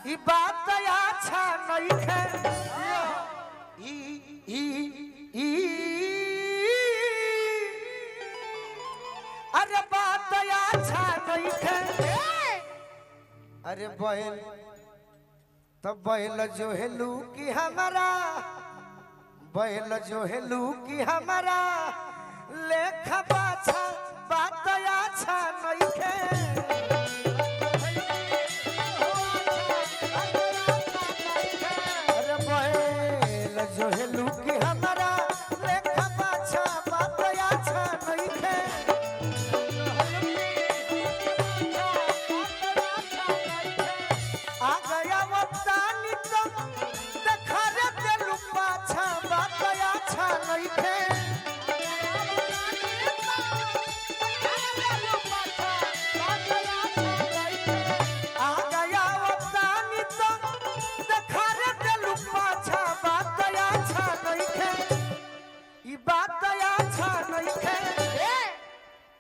ई बात अच्छा नहीं है ई अरे बात अच्छा नहीं है अरे बहन तब बैल जो है लू की हमारा बैल जो है लू की हमारा लेखा बाछा बात अच्छा नहीं है अरे बैल जो है लू की हमारा लेखा बाछा बात अच्छा नहीं है आ गया वक्तानी तो देखा रे तेलू बाछा बात अच्छा नहीं है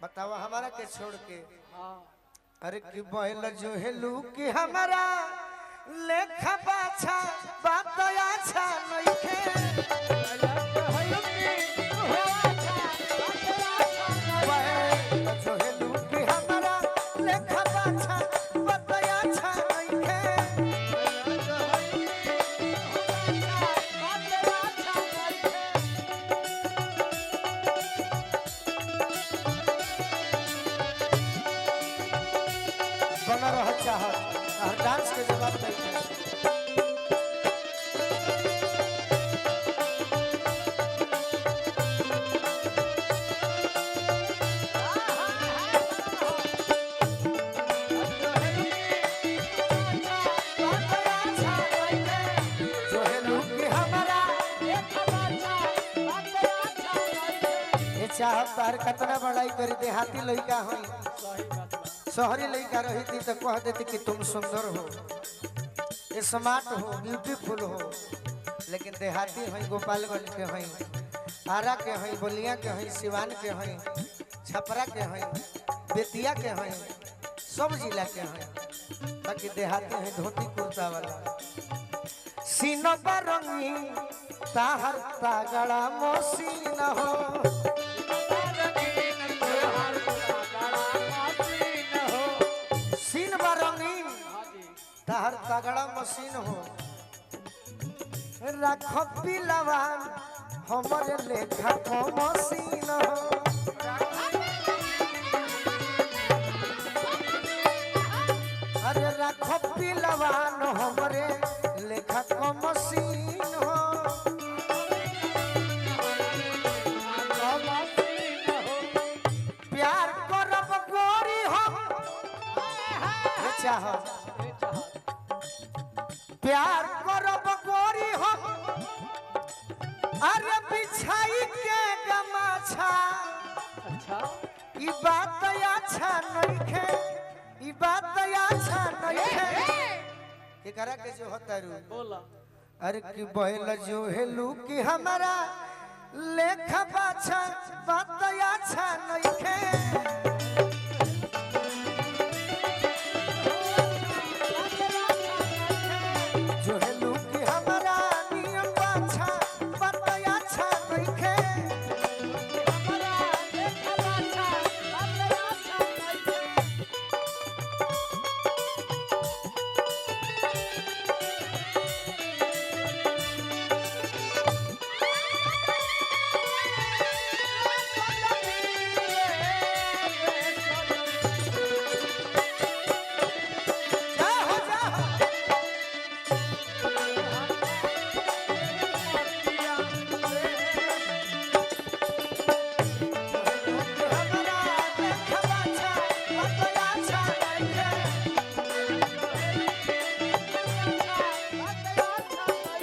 बतावा हमारा के छोड़ के अरे कि बैल जो है लू की हमारा लेखा बाछा बात अच्छा नहीं है बैल जो है लू की हमारा लेखा बाछा बात अच्छा नहीं है बना रह चाहत हर डांस के जवाब नहीं है जो है लू की हमारा ये चाहत तार कितना बड़ाई करी देहाती लड़का होई शहरी लड़का रही थी तो कह देती कि तुम सुंदर हो स्मार्ट हो ब्यूटीफुल हो लेकिन देहाती हई गोपालगंज के हई आरा के हई बलिया के हई सिवान के हई छपरा के हई बेतिया के हई सब जिला के हई बाकी देहाती हई धोती कुर्ता वाला सीना पर रंगी ताहर तागड़ा मोसीन हो ताहर तगड़ा मशीन हो रखो पिलवान हमारे लेखा को मशीन हो अरे रखो पिलवान हमारे लेखा को मशीन हो प्यार करब गोरी हम चाह प्यार करब गोरी हम अरे बिछाई के गमाछा अच्छा ई बात अच्छा नहीं है ई बात अच्छा नहीं है एकरा के जो होता रू बोला अरे कि बैल जो है लू की हमारा लेखा बाछा बात अच्छा नहीं है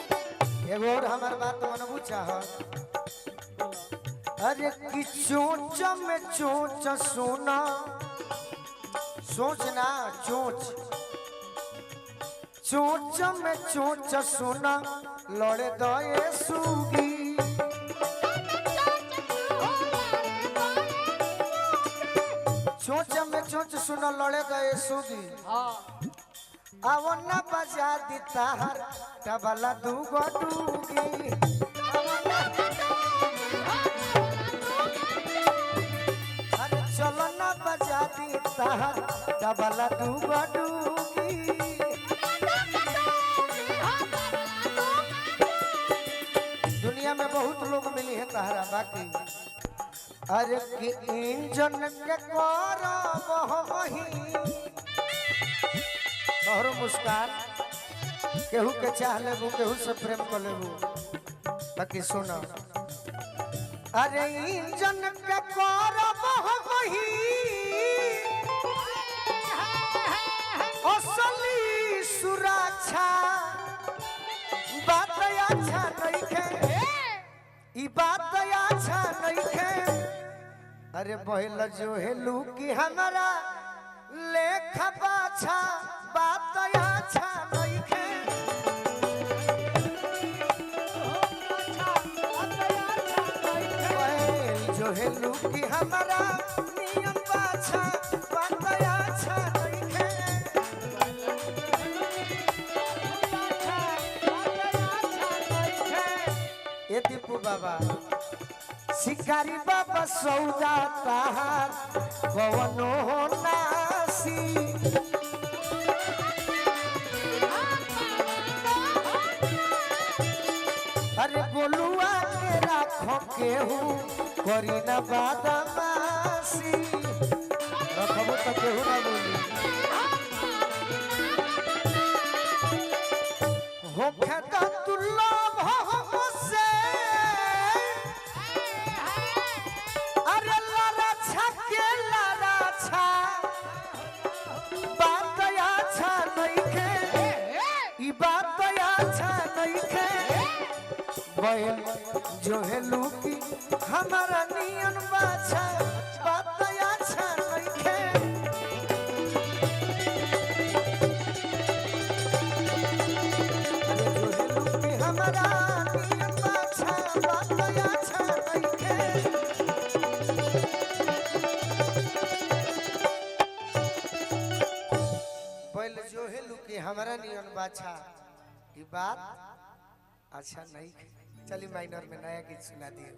हमार बात मनबू चाह अरे कि चोंच में चोंच सोना सोचना चोंच चोंच में चोंच सोना लड़े दए सूगी चोंच में चोंच सोना लड़े दए सूगी आवना बजा दी ताहर तबला दूगो डूगी अरे चलो ना बजा दी ताहर तबला दूगो डूगी दुनिया में बहुत लोग मिली है ताहरा बाकी अरे कि इंजन के करब वही तोहरो मुस्कान केहू के चाह लेबू केहू से प्रेम कर लेबू बाकी सुनो अरे इंजन के करब वही असली सुरक्षा बात अच्छा नहीं है ई बात अच्छा नहीं है अरे बहल जो हेलू की हमारा लेखा बाछा बात अच्छा नहीं है बहल जो हेलू की हमारा नियम बाछा बात अच्छा नहीं है ये दीपू बाबा शिकारी बाबा सौदा ताहार कवनो नासी अरे गोलुआ के राखो केहू करी ना बादामासी रखबो तो केहू ना बोली होखे तो दुर्लभ हमसे अरे लारा छके लारा छा बात अच्छा नहीं है ई बात अच्छा नहीं है बहन जो है लूकी हमारा नियन बाछा बात अच्छा नहीं है अरे जो है लूकी हमारा नियन बाछा बात अच्छा नहीं है पहले जो है लूकी हमारा नियन बाछा ये बात अच्छा नहीं है चलिए माइनर में नया गीत सुना दिए।